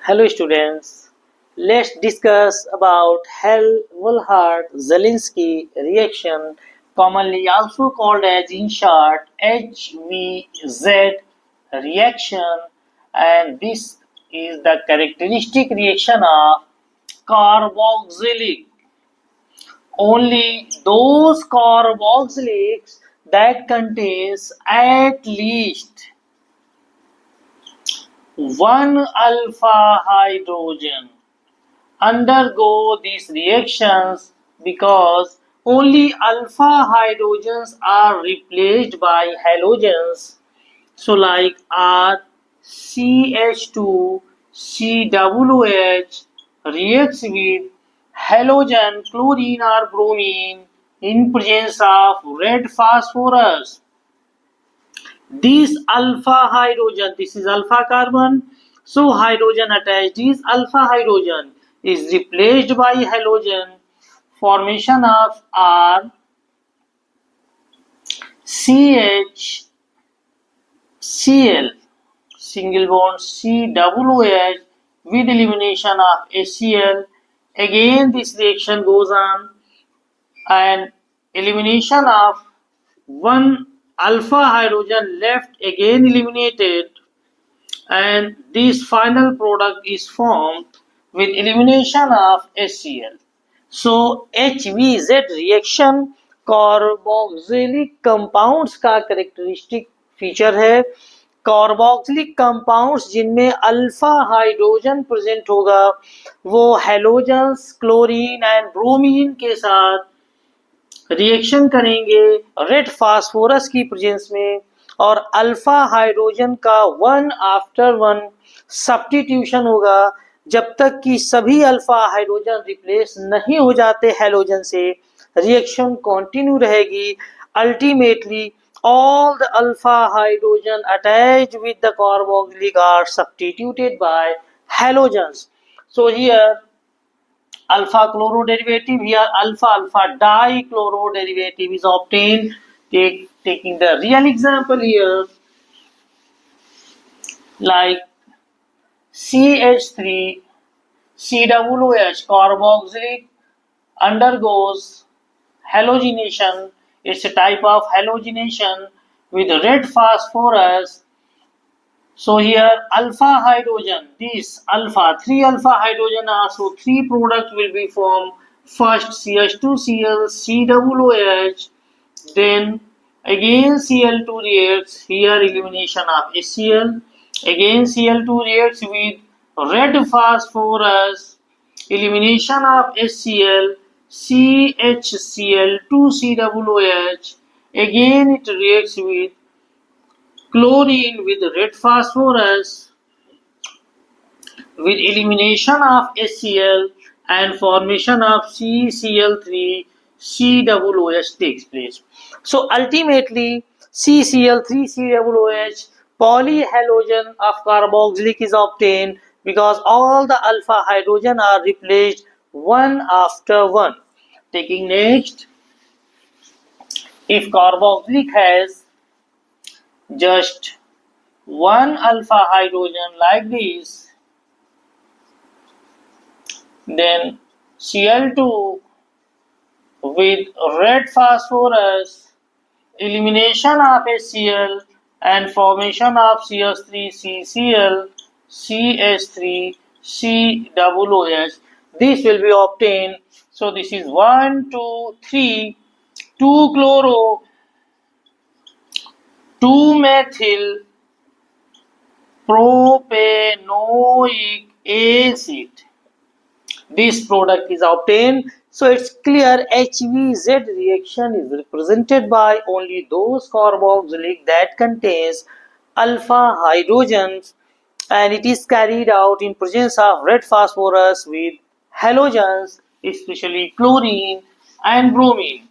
Hello students, let's discuss about Hell-Wohlhard-Zelinsky reaction, commonly also called as in short HVZ reaction, and this is the characteristic reaction of carboxylic. Only those carboxylics that contains at least one alpha hydrogen undergo these reactions because only alpha hydrogens are replaced by halogens. So like R CH2 COOH reacts with halogen chlorine or bromine in presence of red phosphorus. This alpha hydrogen, this is alpha carbon, so hydrogen attached, this alpha hydrogen is replaced by halogen, formation of R CH Cl single bond COOH with elimination of HCl. Again this reaction goes on and elimination of one alpha hydrogen left again eliminated, and this final product is formed with elimination of HCl. So HVZ reaction carboxylic compounds का characteristic feature है. Carboxylic compounds जिनमें alpha hydrogen present होगा वो halogens chlorine and bromine के साथ reaction करेंगे red phosphorus की presence में, और अल्फा हाइड्रोजन का वन आफ्टर वन सब्स्टिट्यूशन होगा जब तक कि सभी अल्फा हाइड्रोजन रिप्लेस नहीं हो जाते हेलोजन से. रिएक्शन कंटिन्यू रहेगी. Ultimately all the alpha hydrogen attached with the carboxylic are substituted by halogens. So here alpha chloro derivative, here alpha dichloro derivative is obtained. Taking the real example here, like CH3 COOH carboxylic undergoes halogenation. It's a type of halogenation with red phosphorus. So here alpha hydrogen, this alpha, 3 alpha hydrogen are, so 3 products will be formed. First CH2Cl COOH, then again Cl2 reacts, here elimination of HCl, again Cl2 reacts with red phosphorus, elimination of HCl, CHCl2COOH, again it reacts with chlorine with red phosphorus with elimination of HCl, and formation of CCl3 COOH takes place. So ultimately CCl3 COOH polyhalogen of carboxylic is obtained because all the alpha hydrogen are replaced one after one. Taking next, if carboxylic has just one alpha hydrogen like this, then Cl2 with red phosphorus, elimination of HCl, and formation of CH3CCl CH3COOH, this will be obtained. So this is 1 2 3 2 chloro 2 methyl propanoic acid. This product is obtained. So it's clear HVZ reaction is represented by only those carboxylic that contains alpha hydrogens, and it is carried out in presence of red phosphorus with halogens, especially chlorine and bromine.